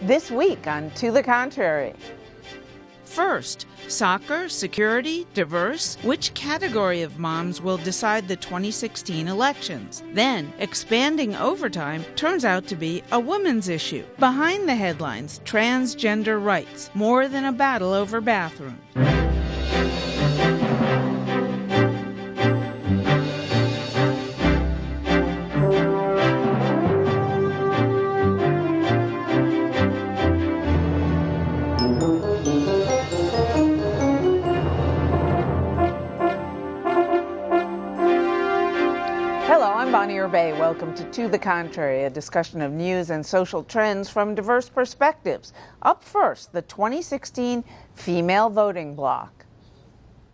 This week on To the Contrary. First, soccer, security, diverse? Which category of moms will decide the 2016 elections? Then, expanding overtime turns out to be a women's issue. Behind the headlines, transgender rights, more than a battle over bathrooms. Welcome to the Contrary, a discussion of news and social trends from diverse perspectives. Up first, the 2016 female voting bloc.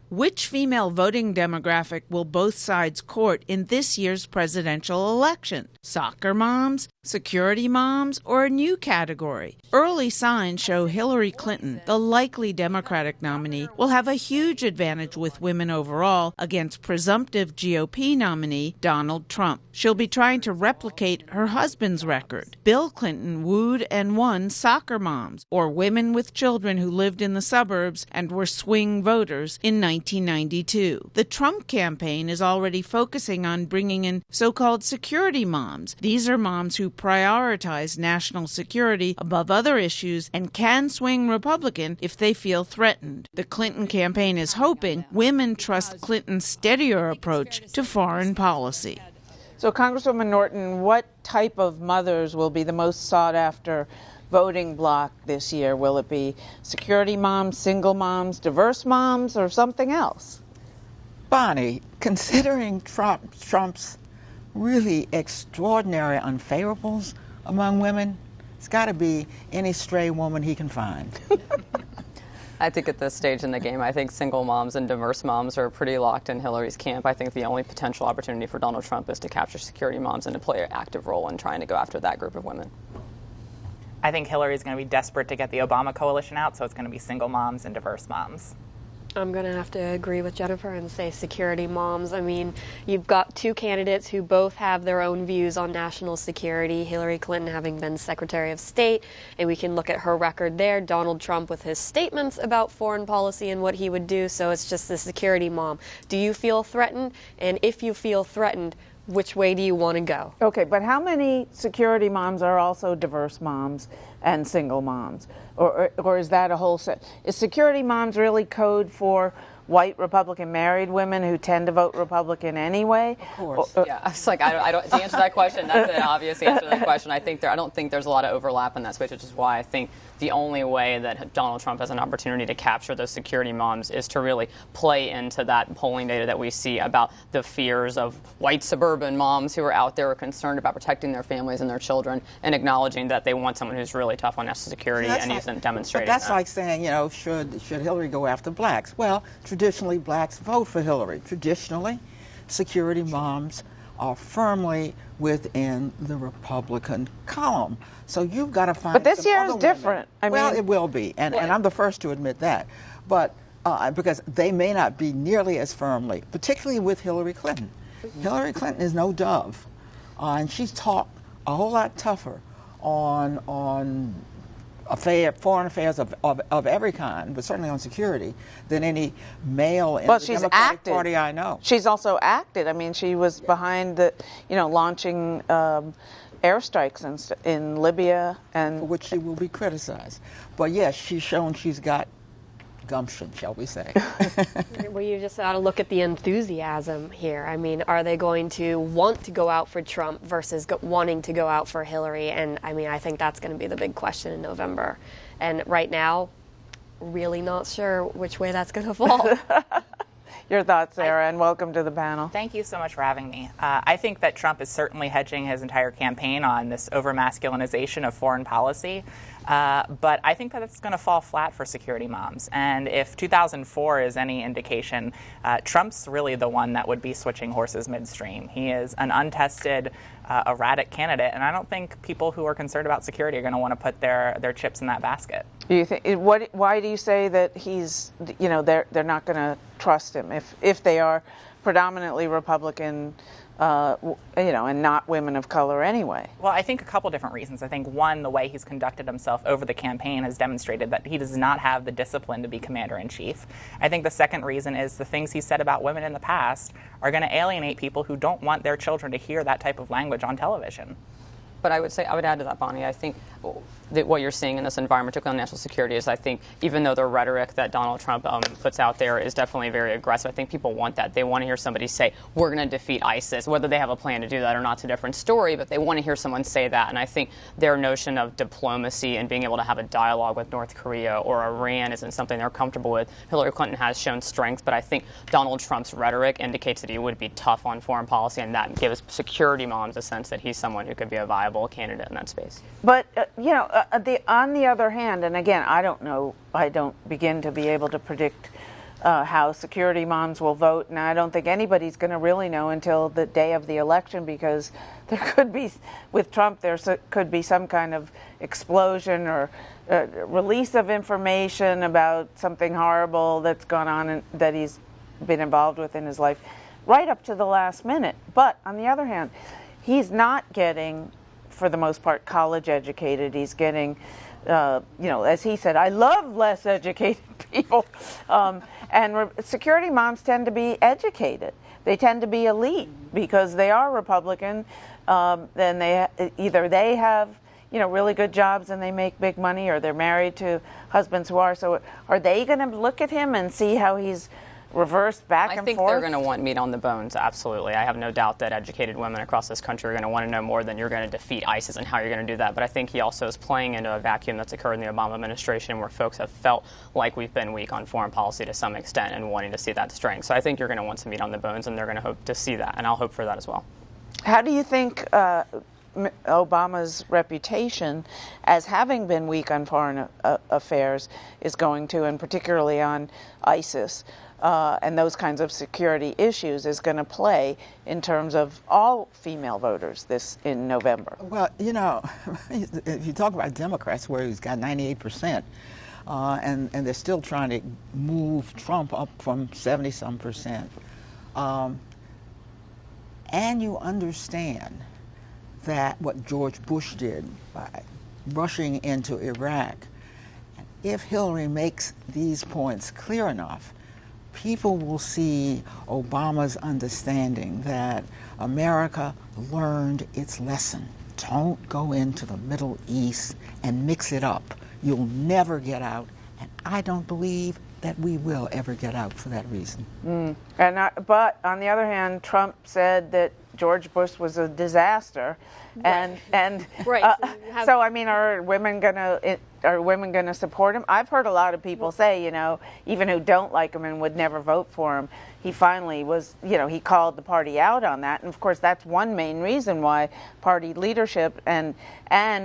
Which female voting demographic will both sides court in this year's presidential election? Soccer moms, security moms, or a new category? Early signs show Hillary Clinton, the likely Democratic nominee, will have a huge advantage with women overall against presumptive GOP nominee Donald Trump. She'll be trying to replicate her husband's record. Bill Clinton wooed and won soccer moms, or women with children who lived in the suburbs and were swing voters in 1992. The Trump campaign is already focusing on bringing in so-called security moms. These are moms who prioritize national security above other issues and can swing Republican if they feel threatened. The Clinton campaign is hoping women trust Clinton's steadier approach to foreign policy. So, Congresswoman Norton, what type of mothers will be the most sought-after voting bloc this year? Will it be security moms, single moms, diverse moms, or something else? Bonnie, considering Trump's really extraordinary unfavorables among women, it's got to be any stray woman he can find. I think at this stage in the game, I think single moms and diverse moms are pretty locked in Hillary's camp. I think the only potential opportunity for Donald Trump is to capture security moms and to play an active role in trying to go after that group of women. I think Hillary's going to be desperate to get the Obama coalition out, so it's going to be single moms and diverse moms. I'm going to have to agree with Jennifer and say security moms. I mean, you've got two candidates who both have their own views on national security. Hillary Clinton having been Secretary of State, and we can look at her record there. Donald Trump with his statements about foreign policy and what he would do. So it's just the security mom. Do you feel threatened? And if you feel threatened, which way do you want to go? Okay, but how many security moms are also diverse moms and single moms? Or is that a whole set? Is security moms really code for white Republican married women who tend to vote Republican anyway? Of course. Yeah, it's like I don't. To answer that question, that's an obvious answer to that question. I don't think there's a lot of overlap in that space, which is why I think the only way that Donald Trump has an opportunity to capture those security moms is to really play into that polling data that we see about the fears of white suburban moms who are out there concerned about protecting their families and their children, and acknowledging that they want someone who's really tough on national security and isn't demonstrating that's that. like saying, should Hillary go after blacks? Well, traditionally, blacks vote for Hillary. Traditionally, security moms are firmly within the Republican column. So you've got to find. But this year is different. Well, it will be, and I'm the first to admit that. But because they may not be nearly as firmly, particularly with Hillary Clinton. Hillary Clinton is no dove, and she's talked a whole lot tougher on foreign affairs of every kind, but certainly on security, than any male in the Democratic Party I know. She's also acted. I mean, she was behind the, launching airstrikes in Libya, and for which she will be criticized. But yes, she's shown she's got gumption, shall we say. Well, you just ought to look at the enthusiasm here. I mean, are they going to want to go out for Trump versus wanting to go out for Hillary? And I mean, I think that's going to be the big question in November. And right now, really not sure which way that's going to fall. Your thoughts, Sarah, and welcome to the panel. Thank you so much for having me. I think that Trump is certainly hedging his entire campaign on this over-masculinization of foreign policy. But I think that it's going to fall flat for security moms. And if 2004 is any indication, Trump's really the one that would be switching horses midstream. He is an untested, erratic candidate, and I don't think people who are concerned about security are going to want to put their chips in that basket. Do you think? Why do you say that he's? They're not going to trust him if they are predominantly Republican, and not women of color anyway. Well, I think a couple different reasons. I think, one, the way he's conducted himself over the campaign has demonstrated that he does not have the discipline to be commander-in-chief. I think the second reason is the things he said about women in the past are going to alienate people who don't want their children to hear that type of language on television. But I would add to that, Bonnie, I think that what you're seeing in this environment, particularly on national security, is I think even though the rhetoric that Donald Trump puts out there is definitely very aggressive, I think people want that. They want to hear somebody say, we're going to defeat ISIS. Whether they have a plan to do that or not is a different story, but they want to hear someone say that. And I think their notion of diplomacy and being able to have a dialogue with North Korea or Iran isn't something they're comfortable with. Hillary Clinton has shown strength, but I think Donald Trump's rhetoric indicates that he would be tough on foreign policy, and that gives security moms a sense that he's someone who could be a viable candidate in that space. But, on the other hand, and again, I don't begin to be able to predict how security moms will vote, and I don't think anybody's going to really know until the day of the election, because there could be, with Trump, could be some kind of explosion or release of information about something horrible that's gone on and that he's been involved with in his life right up to the last minute. But on the other hand, he's not getting, for the most part, college educated. He's getting, as he said, I love less educated people. Security moms tend to be educated. They tend to be elite because they are Republican. Then they have, really good jobs and they make big money, or they're married to husbands who are. So are they going to look at him and see how he's reversed back and forth? I think they're going to want meat on the bones, absolutely. I have no doubt that educated women across this country are going to want to know more than you're going to defeat ISIS and how you're going to do that. But I think he also is playing into a vacuum that's occurred in the Obama administration where folks have felt like we've been weak on foreign policy to some extent and wanting to see that strength. So I think you're going to want some meat on the bones, and they're going to hope to see that, and I'll hope for that as well. How do you think Obama's reputation as having been weak on foreign affairs is going to, and particularly on ISIS, and those kinds of security issues, is going to play in terms of all female voters in November? Well, if you talk about Democrats, where he's got 98%, and they're still trying to move Trump up from 70-some%, and you understand that what George Bush did by rushing into Iraq, if Hillary makes these points clear enough, people will see Obama's understanding that America learned its lesson. Don't go into the Middle East and mix it up. You'll never get out, and I don't believe that we will ever get out for that reason. But on the other hand, Trump said that George Bush was a disaster, right. So I mean, are women gonna support him? I've heard a lot of people say, even who don't like him and would never vote for him, he finally was, he called the party out on that, and of course that's one main reason why party leadership and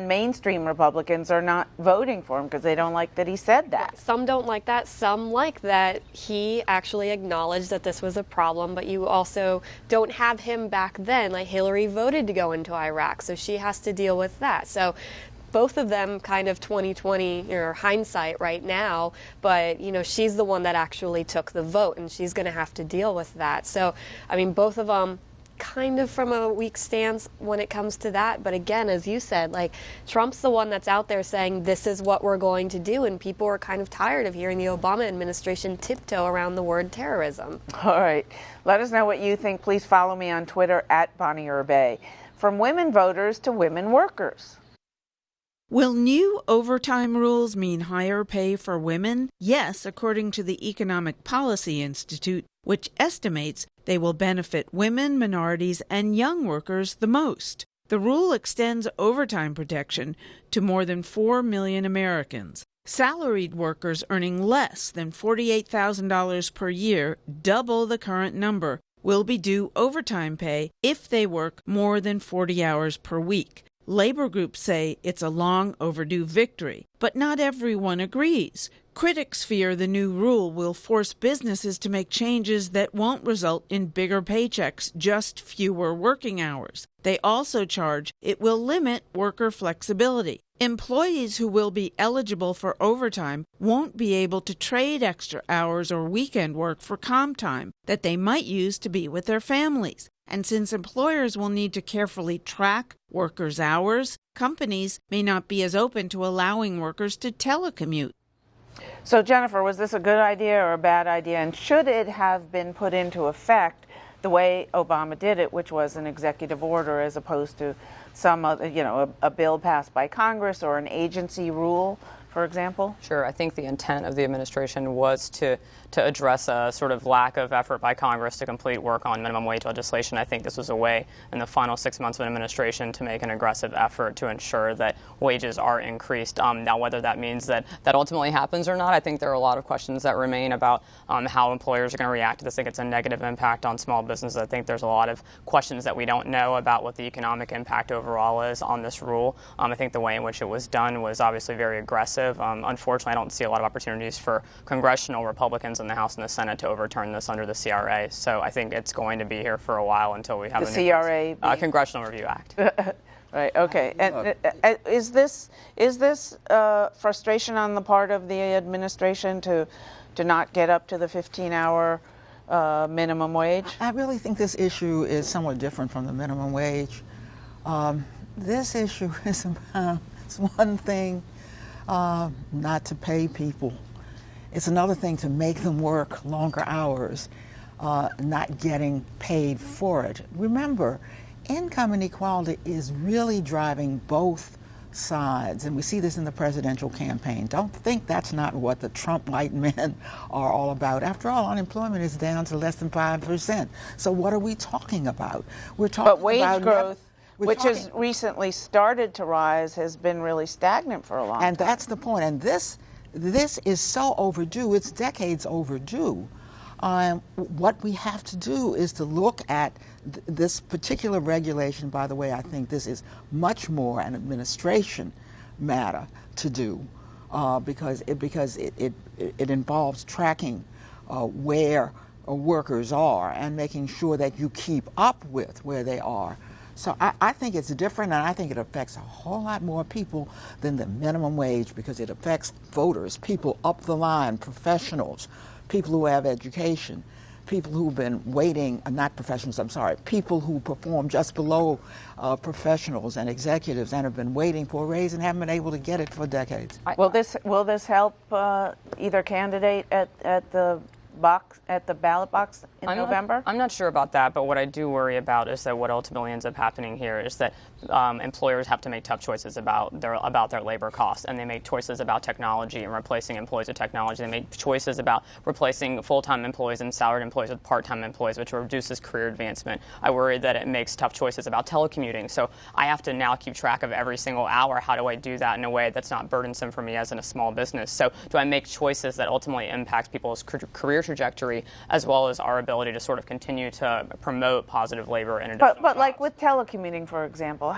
mainstream Republicans are not voting for him, because they don't like that he said that. Some don't like that. Some like that he actually acknowledged that this was a problem, but you also don't have him back then. Like, Hillary voted to go into Iraq, so she has to deal with that. So both of them kind of 2020 or hindsight right now, but she's the one that actually took the vote, and she's going to have to deal with that. So I mean, both of them kind of from a weak stance when it comes to that. But again, as you said, like, Trump's the one that's out there saying this is what we're going to do, and people are kind of tired of hearing the Obama administration tiptoe around the word terrorism. All right. Let us know what you think. Please follow me on Twitter @BonnieUrbay. From women voters to women workers. Will new overtime rules mean higher pay for women? Yes, according to the Economic Policy Institute, which estimates they will benefit women, minorities, and young workers the most. The rule extends overtime protection to more than 4 million Americans. Salaried workers earning less than $48,000 per year, double the current number, will be due overtime pay if they work more than 40 hours per week. Labor groups say it's a long overdue victory, but not everyone agrees. Critics fear the new rule will force businesses to make changes that won't result in bigger paychecks, just fewer working hours. They also charge it will limit worker flexibility. Employees who will be eligible for overtime won't be able to trade extra hours or weekend work for comp time that they might use to be with their families. And since employers will need to carefully track workers' hours, companies may not be as open to allowing workers to telecommute. So, Jennifer, was this a good idea or a bad idea? And should it have been put into effect the way Obama did it, which was an executive order as opposed to some other, a bill passed by Congress or an agency rule, for example? Sure. I think the intent of the administration was to address a sort of lack of effort by Congress to complete work on minimum wage legislation. I think this was a way in the final 6 months of an administration to make an aggressive effort to ensure that wages are increased. Now, whether that means that ultimately happens or not, I think there are a lot of questions that remain about how employers are going to react to this. I think it's a negative impact on small business. I think there's a lot of questions that we don't know about what the economic impact overall is on this rule. I think the way in which it was done was obviously very aggressive. Unfortunately, I don't see a lot of opportunities for congressional Republicans in the House and the Senate to overturn this under the CRA. So I think it's going to be here for a while until we have the CRA, Congressional Review Act. Right. Okay. And is this frustration on the part of the administration to not get up to the 15-hour minimum wage? I really think this issue is somewhat different from the minimum wage. This issue is about, it's one thing not to pay people. It's another thing to make them work longer hours, not getting paid for it. Remember, income inequality is really driving both sides, and we see this in the presidential campaign. Don't think that's not what the Trump white men are all about. After all, unemployment is down to less than 5%. So what are we talking about? We're talking about wage growth, which has recently started to rise, has been really stagnant for a long time. And that's the point. And this is so overdue. It's decades overdue. What we have to do is to look at this particular regulation. By the way, I think this is much more an administration matter to do because it involves tracking where workers are and making sure that you keep up with where they are. So I think it's different, and I think it affects a whole lot more people than the minimum wage because it affects voters, people up the line, professionals, people who have education, people who've been waiting, not professionals, I'm sorry, people who perform just below professionals and executives and have been waiting for a raise and haven't been able to get it for decades. Will this help either candidate at the ballot box in November? I'm not sure about that, but what I do worry about is that what ultimately ends up happening here is that employers have to make tough choices about their labor costs, and they make choices about technology and replacing employees with technology. They make choices about replacing full-time employees and salaried employees with part-time employees, which reduces career advancement. I worry that it makes tough choices about telecommuting. So I have to now keep track of every single hour. How do I do that in a way that's not burdensome for me as in a small business? So do I make choices that ultimately impact people's career trajectory as well as our ability to sort of continue to promote positive labor and additional But like with telecommuting, for example,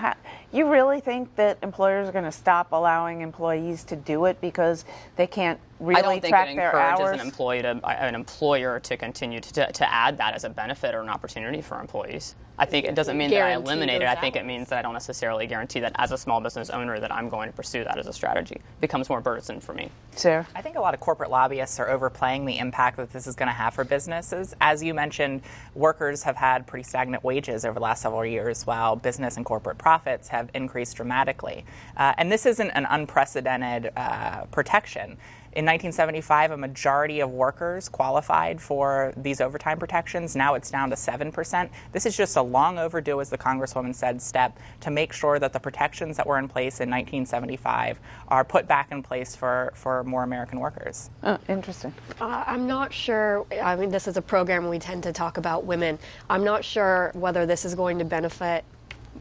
you really think that employers are going to stop allowing employees to do it because they can't really track their hours? I don't think it encourages an employer to continue to add that as a benefit or an opportunity for employees. I think it doesn't mean that I eliminate it. I think it means that I don't necessarily guarantee that as a small business owner that I'm going to pursue that as a strategy. It becomes more burdensome for me. Sarah? I think a lot of corporate lobbyists are overplaying the impact that this is going to have for businesses. As you mentioned, workers have had pretty stagnant wages over the last several years while business and corporate profits have increased dramatically. And this isn't an unprecedented protection. In 1975, a majority of workers qualified for these overtime protections. Now it's down to 7%. This is just a long overdue, as the Congresswoman said, step to make sure that the protections that were in place in 1975 are put back in place for more American workers. Oh, interesting. I'm not sure. I mean, this is a program we tend to talk about women. I'm not sure whether this is going to benefit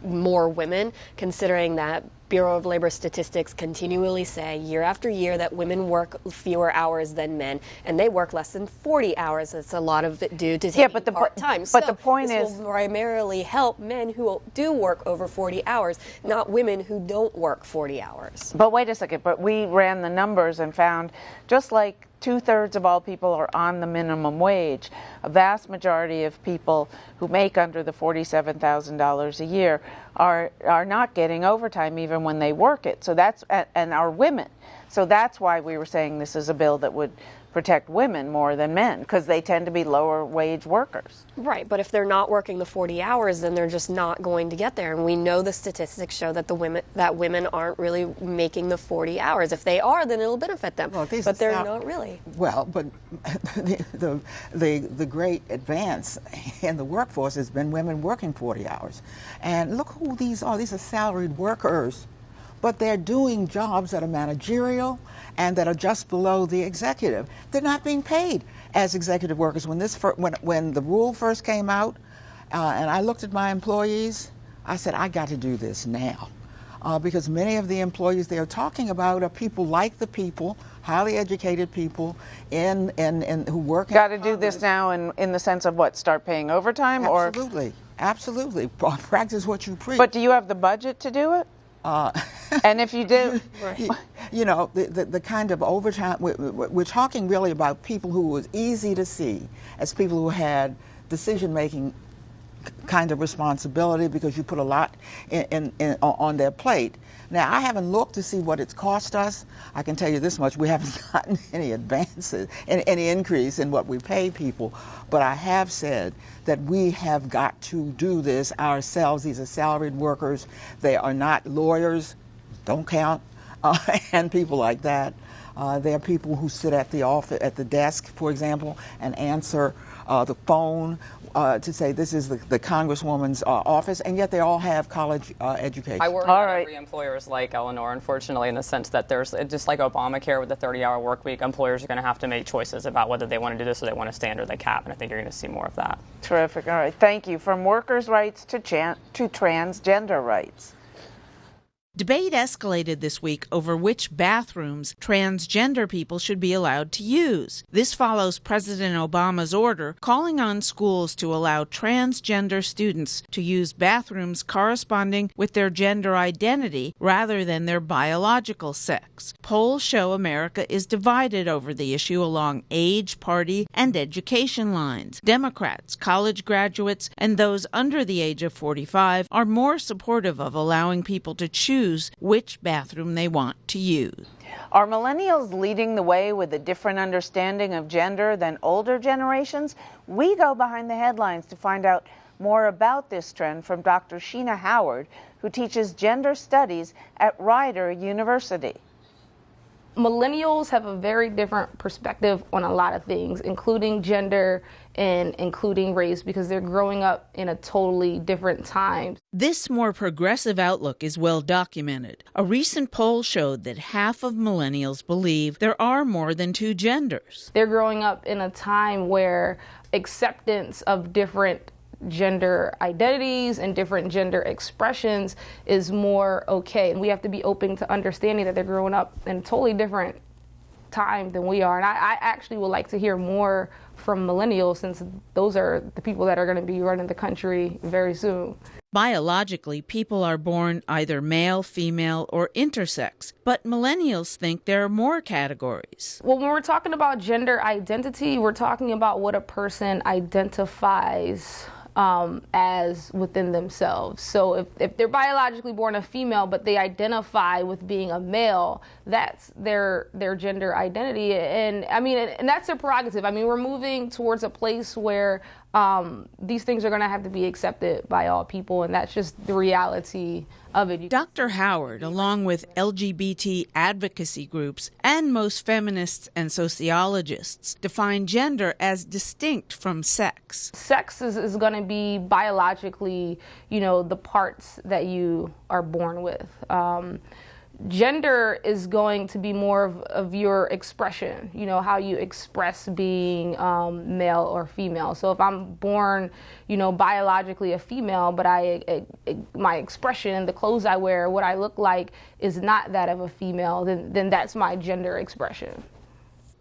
more women, considering that Bureau of Labor Statistics continually say year after year that women work fewer hours than men, and they work less than 40 hours. It's a lot of it due to taking part-time. But the point this is, will primarily help men who do work over 40 hours, not women who don't work 40 hours. But wait a second. But we ran the numbers and found just like 2/3 of all people are on the minimum wage. A vast majority of people who make under the $47,000 a year are not getting overtime even when they work it. So that's, and are women. So that's why we were saying this is a bill that would protect women more than men, because they tend to be lower wage workers. Right, but if they're not working the 40 hours, then they're just not going to get there. And we know the statistics show that women aren't really making the 40 hours. If they are, then it'll benefit them. Well, but they're not really. Well, but the great advance in the workforce has been women working 40 hours. And look who these are. These are salaried workers, but they're doing jobs that are managerial and that are just below the executive. They're not being paid as executive workers. When the rule first came out, and I looked at my employees, I said, I got to do this now. Because many of the employees they are talking about are people like the people, highly educated people who work in Got to do this now in the sense of what, start paying overtime? Absolutely, absolutely. Practice what you preach. But do you have the budget to do it? And if you do, you know, the kind of overtime, we're talking really about people who was easy to see as people who had decision-making kind of responsibility because you put a lot on their plate. Now, I haven't looked to see what it's cost us. I can tell you this much, we haven't gotten any advances, any increase in what we pay people. But I have said that we have got to do this ourselves. These are salaried workers. They are not lawyers, don't count, and people like that. They are people who sit at the office, at the desk, for example, and answer the phone to say this is the Congresswoman's office, and yet they all have college education. I worry that every employer is like Eleanor, unfortunately, in the sense that there's, just like Obamacare with the 30-hour work week, employers are going to have to make choices about whether they want to do this or they want to stay under the cap, and I think you're going to see more of that. Terrific. All right. Thank you. From workers' rights to transgender rights. Debate escalated this week over which bathrooms transgender people should be allowed to use. This follows President Obama's order calling on schools to allow transgender students to use bathrooms corresponding with their gender identity rather than their biological sex. Polls show America is divided over the issue along age, party, and education lines. Democrats, college graduates, and those under the age of 45 are more supportive of allowing people to choose which bathroom they want to use. Are millennials leading the way with a different understanding of gender than older generations? We go behind the headlines to find out more about this trend from Dr. Sheena Howard, who teaches gender studies at Rider University. Millennials have a very different perspective on a lot of things, including gender and including race, because they're growing up in a totally different time. This more progressive outlook is well documented. A recent poll showed that half of millennials believe there are more than two genders. They're growing up in a time where acceptance of different gender identities and different gender expressions is more okay. And we have to be open to understanding that they're growing up in a totally different time than we are. And I actually would like to hear more from millennials, since those are the people that are going to be running the country very soon. Biologically, people are born either male, female, or intersex, but millennials think there are more categories. Well, when we're talking about gender identity, we're talking about what a person identifies as within themselves. So if they're biologically born a female, but they identify with being a male, that's their gender identity. And I mean, and that's their prerogative. I mean, we're moving towards a place where these things are going to have to be accepted by all people, and that's just the reality of it. Dr. Howard, along with LGBT advocacy groups and most feminists and sociologists, define gender as distinct from sex. Sex is going to be biologically, the parts that you are born with. Gender is going to be more of your expression, how you express being male or female. So if I'm born, biologically a female, but my expression, the clothes I wear, what I look like is not that of a female, then that's my gender expression.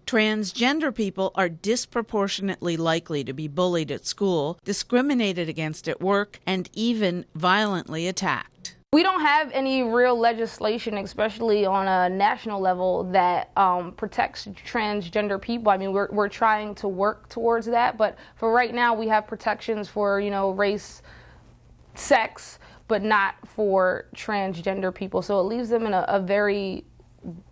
Transgender people are disproportionately likely to be bullied at school, discriminated against at work, and even violently attacked. We don't have any real legislation, especially on a national level, that protects transgender people. I mean, we're trying to work towards that, but for right now, we have protections for, race, sex, but not for transgender people. So it leaves them in a very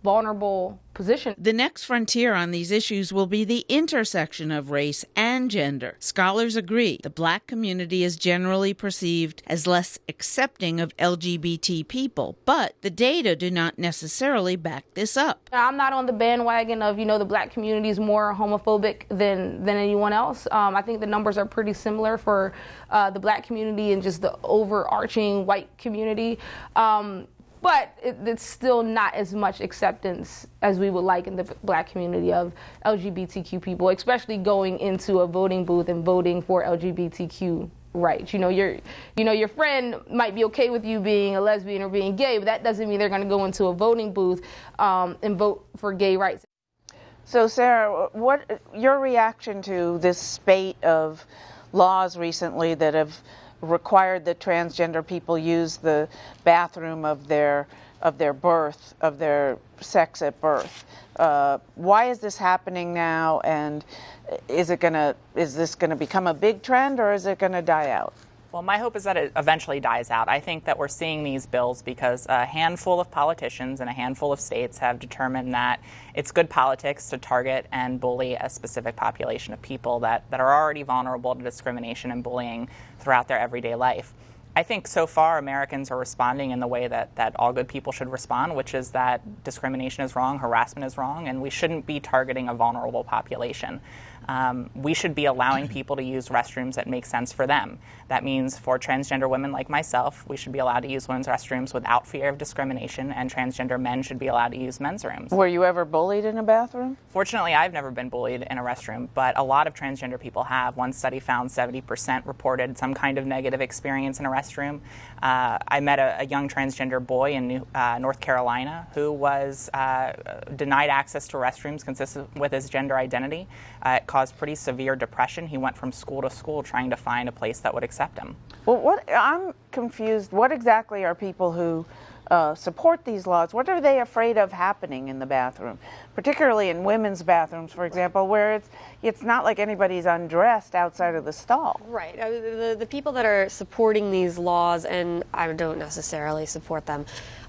vulnerable position. The next frontier on these issues will be the intersection of race and gender. Scholars agree the Black community is generally perceived as less accepting of LGBT people, but the data do not necessarily back this up. I'm not on the bandwagon of, the Black community is more homophobic than anyone else. I think the numbers are pretty similar for the Black community and just the overarching white community. But it's still not as much acceptance as we would like in the Black community of LGBTQ people, especially going into a voting booth and voting for LGBTQ rights. Your friend might be okay with you being a lesbian or being gay, but that doesn't mean they're going to go into a voting booth and vote for gay rights. So, Sarah, what your reaction to this spate of laws recently that have required that transgender people use the bathroom of their birth, of their sex at birth? Why is this happening now, and is this gonna become a big trend, or is it gonna die out? Well, my hope is that it eventually dies out. I think that we're seeing these bills because a handful of politicians and a handful of states have determined that it's good politics to target and bully a specific population of people that are already vulnerable to discrimination and bullying throughout their everyday life. I think so far Americans are responding in the way that all good people should respond, which is that discrimination is wrong, harassment is wrong, and we shouldn't be targeting a vulnerable population. We should be allowing people to use restrooms that make sense for them. That means for transgender women like myself, we should be allowed to use women's restrooms without fear of discrimination, and transgender men should be allowed to use men's rooms. Were you ever bullied in a bathroom? Fortunately, I've never been bullied in a restroom, but a lot of transgender people have. One study found 70% reported some kind of negative experience in a restroom. I met a young transgender boy in North Carolina who was denied access to restrooms consistent with his gender identity. It caused pretty severe depression. He went from school to school trying to find a place that would accept him. Well, I'm confused. What exactly are people who support these laws? What are they afraid of happening in the bathroom, particularly in women's bathrooms, for example, where it's not like anybody's undressed outside of the stall? Right. The people that are supporting these laws, and I don't necessarily support them,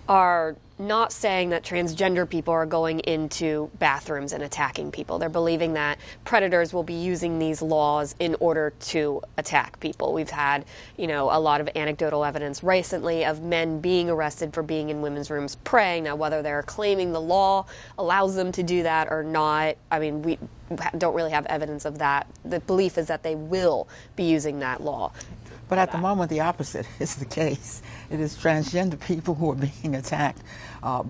are not saying that transgender people are going into bathrooms and attacking people. They're believing that predators will be using these laws in order to attack people. We've had, a lot of anecdotal evidence recently of men being arrested for being in women's rooms praying. Now, whether they're claiming the law allows them to do that or not, we don't really have evidence of that. The belief is that they will be using that law. But at the moment, the opposite is the case. It is transgender people who are being attacked,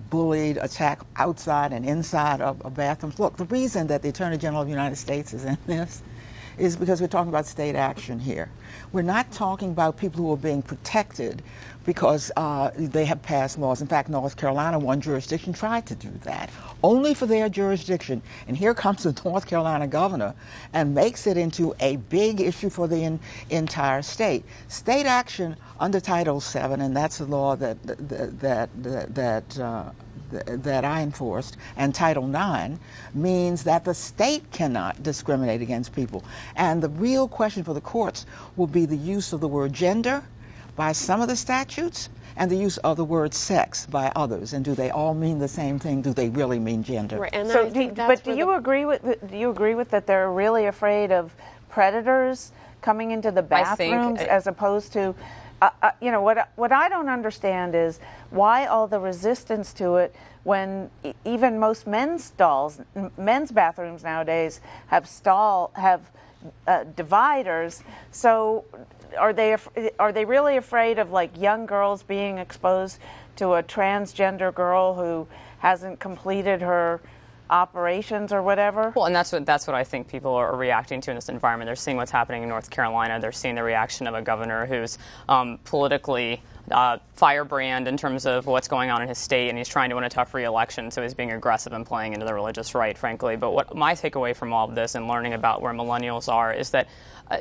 bullied, attacked outside and inside of bathrooms. Look, the reason that the Attorney General of the United States is in this is because we're talking about state action here. We're not talking about people who are being protected because they have passed laws. In fact, North Carolina, one jurisdiction tried to do that, only for their jurisdiction. And here comes the North Carolina governor and makes it into a big issue for the entire state. State action under Title VII, and that's the law that I enforced, and Title IX means that the state cannot discriminate against people. And the real question for the courts will be the use of the word gender by some of the statutes and the use of the word sex by others. And do they all mean the same thing? Do they really mean gender? Right, and so, do you agree with that they're really afraid of predators coming into the bathrooms as opposed to what I don't understand is why all the resistance to it when even most men's bathrooms nowadays have dividers. So are they really afraid of like young girls being exposed to a transgender girl who hasn't completed her operations or whatever? Well, and that's what I think people are reacting to in this environment. They're seeing what's happening in North Carolina. They're seeing the reaction of a governor who's politically firebrand in terms of what's going on in his state, and he's trying to win a tough re-election, so he's being aggressive and playing into the religious right, frankly. But what my takeaway from all of this and learning about where millennials are is that,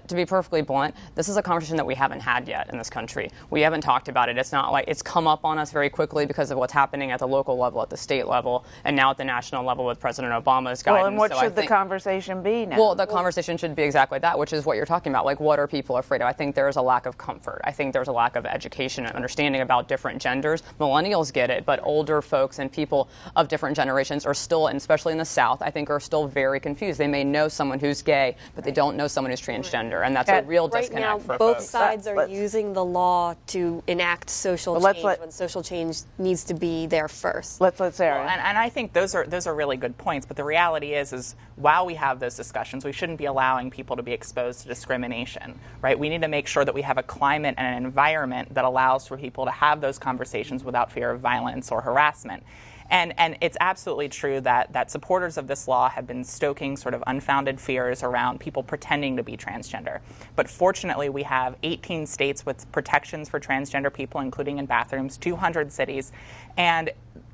to be perfectly blunt, this is a conversation that we haven't had yet in this country. We haven't talked about it. It's not like it's come up on us very quickly because of what's happening at the local level, at the state level, and now at the national level with President Obama's guidance. Well, and what should the conversation be now? Well, the conversation should be exactly that, which is what you're talking about. Like, what are people afraid of? I think there is a lack of comfort. I think there's a lack of education and understanding about different genders. Millennials get it, but older folks and people of different generations are still, and especially in the South, I think are still very confused. They may know someone who's gay, but they don't know someone who's transgender, and that's a real disconnect now, for both folks. sides are using the law to enact social change when social change needs to be there first. Let's Sarah. Well, and I think those are really good points. But the reality is while we have those discussions, we shouldn't be allowing people to be exposed to discrimination, right? We need to make sure that we have a climate and an environment that allows for people to have those conversations without fear of violence or harassment. And it's absolutely true that supporters of this law have been stoking sort of unfounded fears around people pretending to be transgender. But fortunately, we have 18 states with protections for transgender people, including in bathrooms, 200 cities, and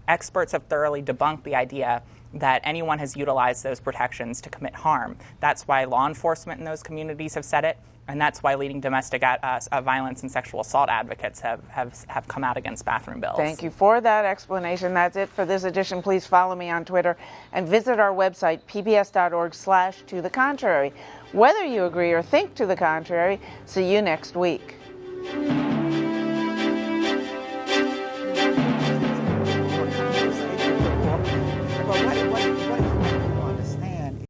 experts have thoroughly debunked the idea that anyone has utilized those protections to commit harm. That's why law enforcement in those communities have said it. And that's why leading domestic violence and sexual assault advocates have come out against bathroom bills. Thank you for that explanation. That's it for this edition. Please follow me on Twitter and visit our website, pbs.org/tothecontrary. Whether you agree or think to the contrary, see you next week.